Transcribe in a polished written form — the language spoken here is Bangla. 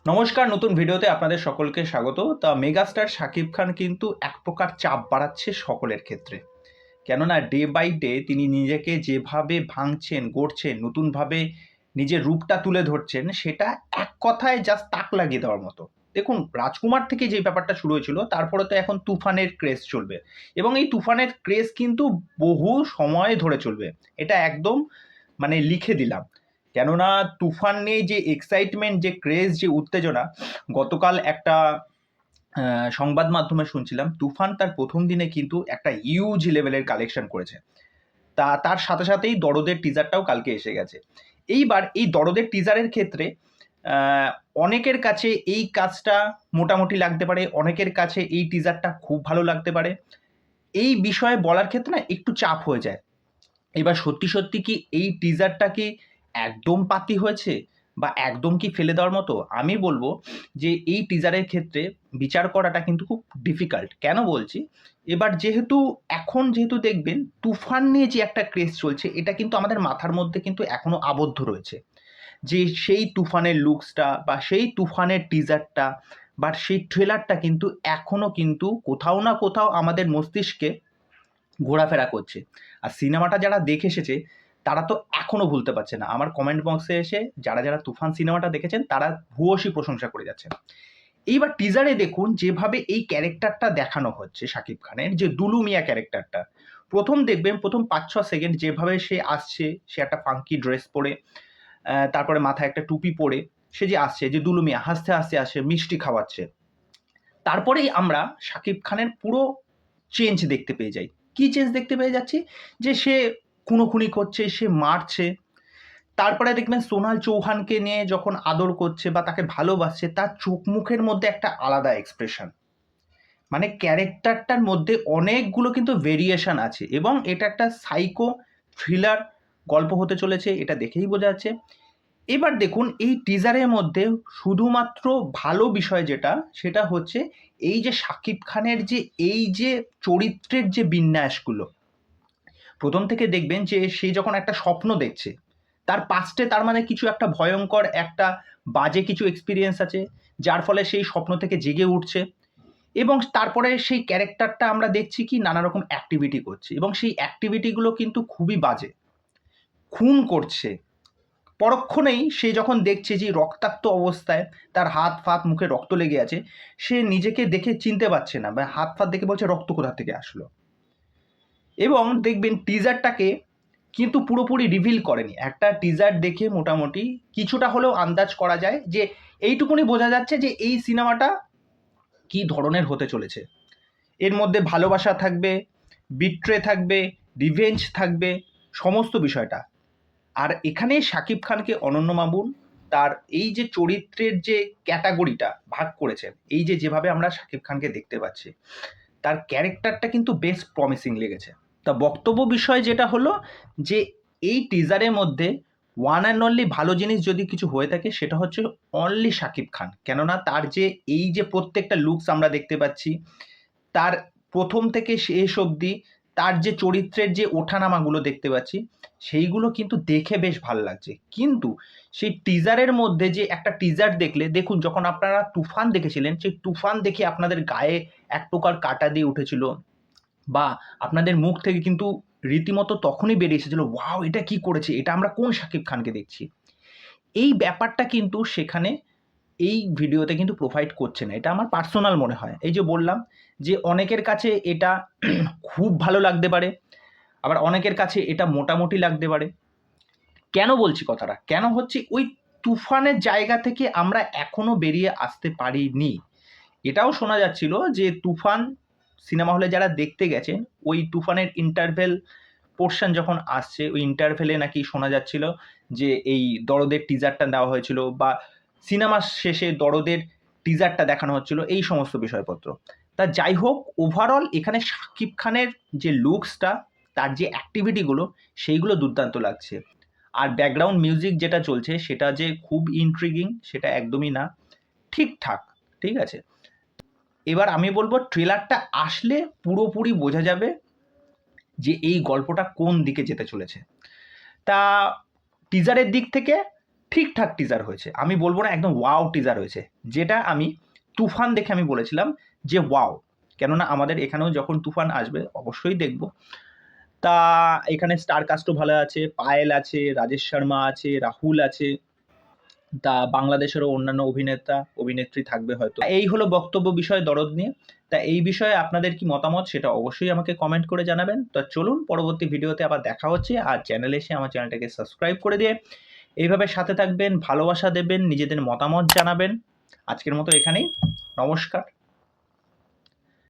নমস্কার, নতুন ভিডিওতে আপনাদের সকলকে স্বাগত। তা মেগাস্টার শাকিব খান কিন্তু এক প্রকার চাপ বাড়াচ্ছে সকলের ক্ষেত্রে। কেননা ডে বাই ডে তিনি নিজেকে যেভাবে ভাঙছেন, গড়ছেন, নতুনভাবে নিজের রূপটা তুলে ধরছেন, সেটা এক কথায় জাস্ট তাক লাগিয়ে দেওয়ার মতো। দেখুন, রাজকুমার থেকে যে ব্যাপারটা শুরু হয়েছিল, তারপরে তো এখন তুফানের ক্রেজ চলবে এবং এই তুফানের ক্রেজ কিন্তু বহু সময় ধরে চলবে। এটা একদম লিখে দিলাম। কেননা তুফান নিয়ে যে এক্সাইটমেন্ট, যে ক্রেজ, যে উত্তেজনা, গতকাল একটা সংবাদ মাধ্যমে শুনছিলাম তুফান তার প্রথম দিনে কিন্তু একটা হিউজ লেভেলের কালেকশন করেছে। তার সাথে সাথেই দরদের টিজারটাও কালকে এসে গেছে। এইবার এই দরদের টিজারের ক্ষেত্রে অনেকের কাছে এই কাজটা মোটামুটি লাগতে পারে, অনেকের কাছে এই টিজারটা খুব ভালো লাগতে পারে। এই বিষয়ে বলার ক্ষেত্রে না একটু চাপ হয়ে যায়। এবার সত্যি সত্যি কি এই টিজারটা কি একদম পাতি হয়েছে বা একদম কি ফেলে দেওয়ার মতো? আমি বলবো যে এই টিজারের ক্ষেত্রে বিচার করাটা কিন্তু খুব ডিফিকাল্ট। কেন বলছি? এবার যেহেতু দেখবেন তুফান নিয়ে যে একটা ক্রেজ চলছে, এটা কিন্তু আমাদের মাথার মধ্যে কিন্তু এখনো আবদ্ধ রয়েছে। যে সেই তুফানের লুকসটা বা সেই তুফানের টিজারটা বা সেই ট্রেলারটা কিন্তু এখনো কিন্তু কোথাও না কোথাও আমাদের মস্তিষ্কে ঘোরাফেরা করছে। আর সিনেমাটা যারা দেখে এসেছে তারা তো এখনো ভুলতে পারছে না। আমার কমেন্ট বক্সে এসে যারা তুফান সিনেমাটা দেখেছেন তারা ভূয়সী প্রশংসা করে যাচ্ছেন। এইবার টিজারে দেখুন যেভাবে এই ক্যারেক্টারটা দেখানো হচ্ছে শাকিব খানের, যে দুলু মিয়া ক্যারেক্টারটা। দেখবেন প্রথম ৫-৬ সেকেন্ড যেভাবে সে আসছে, সে একটা ফাঙ্কি ড্রেস পরে, তারপরে মাথায় একটা টুপি পরে সে যে আসছে, যে দুলু মিয়া হাসতে, হাসতে আসে, মিষ্টি খাওয়াচ্ছে। তারপরেই আমরা শাকিব খানের পুরো চেঞ্জ দেখতে পেয়ে যাই। কি চেঞ্জ দেখতে পেয়ে যাচ্ছি? যে সে খুনোখুনি করছে, সে মারছে। তারপরে দেখবেন সোনাল চৌহানকে নিয়ে যখন আদর করছে বা তাকে ভালোবাসছে, তার চোখ মুখের মধ্যে একটা আলাদা এক্সপ্রেশন। ক্যারেক্টারটার মধ্যে অনেকগুলো কিন্তু ভেরিয়েশন আছে এবং এটা একটা সাইকো থ্রিলার গল্প হতে চলেছে, এটা দেখেই বোঝা যাচ্ছে। এবার দেখুন এই টিজারের মধ্যে শুধুমাত্র ভালো বিষয় যেটা, সেটা হচ্ছে এই যে শাকিব খানের যে এই যে চরিত্রের যে বিন্যাসগুলো, প্রথম থেকে দেখবেন যে সে যখন একটা স্বপ্ন দেখছে, তার পাস্টে তার কিছু একটা ভয়ঙ্কর একটা বাজে কিছু এক্সপিরিয়েন্স আছে, যার ফলে সেই স্বপ্ন থেকে জেগে উঠছে এবং তারপরে সেই ক্যারেক্টারটা আমরা দেখছি কি নানা রকম অ্যাক্টিভিটি করছে এবং সেই অ্যাক্টিভিটিগুলো কিন্তু খুবই বাজে। খুন করছে, পরক্ষণেই সে যখন দেখছে যে রক্তাক্ত অবস্থায় তার হাত ফাত মুখে রক্ত লেগে আছে, সে নিজেকে দেখে চিনতে পারছে না বা হাত ফাত দেখে বলছে রক্ত কোথা থেকে আসলো। এবং দেখবেন টিজারটাকে কিন্তু পুরোপুরি রিভিল করেনি। একটা টিজার দেখে মোটামুটি কিছুটা হলেও আন্দাজ করা যায়, যে এইটুকুনি বোঝা যাচ্ছে যে এই সিনেমাটা কি ধরনের হতে চলেছে। এর মধ্যে ভালোবাসা থাকবে, বিট্রে থাকবে, রিভেঞ্জ থাকবে, সমস্ত বিষয়টা। আর এখানে শাকিব খানকে অনন্য মামুন তার এই যে চরিত্রের যে ক্যাটাগরিটা ভাগ করেছেন, এই যে যেভাবে আমরা শাকিব খানকে দেখতে পাচ্ছি, তার ক্যারেক্টারটা কিন্তু বেশ প্রমিসিং লেগেছে। তা বক্তব্য বিষয় যেটা হলো যে এই টিজারের মধ্যে ওয়ান অ্যান্ড অনলি ভালো জিনিস যদি কিছু হয়ে থাকে সেটা হচ্ছে অনলি শাকিব খান। কেননা তার যে এই যে প্রত্যেকটা লুকস আমরা দেখতে পাচ্ছি, তার প্রথম থেকে শেষ অবধি তার যে চরিত্রের যে ওঠানামাগুলো দেখতে পাচ্ছি, সেইগুলো কিন্তু দেখে বেশ ভালো লাগছে। কিন্তু সেই টিজারের মধ্যে যে একটা টিজার দেখলে দেখুন, যখন আপনারা তুফান দেখেছিলেন, সেই তুফান দেখে আপনাদের গায়ে এক প্রকার কাঁটা দিয়ে উঠেছিল বা আপনাদের মুখ থেকে কিন্তু রীতিমতো তখনই বেরিয়ে এসেছিল, ওয়াও এটা কি করেছে, এটা আমরা কোন শাকিব খানকে দেখছি। এই ব্যাপারটা কিন্তু সেখানে এই ভিডিওতে কিন্তু প্রোভাইড করছে না। এটা আমার পার্সোনাল মনে হয়। এই যে বললাম যে অনেকের কাছে এটা খুব ভালো লাগতে পারে, আবার অনেকের কাছে এটা মোটামুটি লাগতে পারে। কেন বলছি কথাটা? কেন হচ্ছে ওই তুফানের জায়গা থেকে আমরা এখনো বেরিয়ে আসতে পারিনি। এটাও শোনা যাচ্ছিল যে তুফান সিনেমা হলে যারা দেখতে গেছেন, ওই তুফানের ইন্টারভেল পোর্শন যখন আসছে, ওই ইন্টারভেলে নাকি শোনা যাচ্ছিল যে এই দরদের টিজারটা দেওয়া হয়েছিল বা সিনেমার শেষে দরদের টিজারটা দেখানো হচ্ছিল, এই সমস্ত বিষয়পত্র। তা যাই হোক, ওভারঅল এখানে শাকিব খানের যে লুকসটা, তার যে অ্যাক্টিভিটিগুলো, সেইগুলো দুর্দান্ত লাগছে। আর ব্যাকগ্রাউন্ড মিউজিক যেটা চলছে সেটা যে খুব ইন্ট্রিগিং সেটা একদমই না, ঠিকঠাক, ঠিক আছে। এবার আমি বলবো ট্রেলারটা আসলে পুরোপুরি বোঝা যাবে যে এই গল্পটা কোন দিকে যেতে চলেছে। তা টিজারের দিক থেকে ঠিকঠাক টিজার হয়েছে, আমি বলবো না একদম ওয়াও টিজার হয়েছে, যেটা আমি তুফান দেখে আমি বলেছিলাম যে ওয়াও, কেননা আমাদের এখানেও যখন তুফান আসবে অবশ্যই দেখব। তা এখানে স্টার কাস্টও ভালো আছে, পায়েল আছে, রাজেশ শর্মা আছে, রাহুল আছে, তা বাংলাদেশেরও অন্যান্য অভিনেতা অভিনেত্রী থাকবে হয়তো। এই হলো বক্তব্য বিষয় দরদ নিয়ে। তা এই বিষয়ে আপনাদের কি মতামত সেটা অবশ্যই আমাকে কমেন্ট করে জানাবেন। তো চলুন পরবর্তী ভিডিওতে আবার দেখা হচ্ছে। আর চ্যানেলে এসে আমার চ্যানেলটাকে সাবস্ক্রাইব করে দিয়ে এইভাবে সাথে থাকবেন, ভালোবাসা দেবেন, নিজেদের মতামত জানাবেন। আজকের মতো এখানেই, নমস্কার।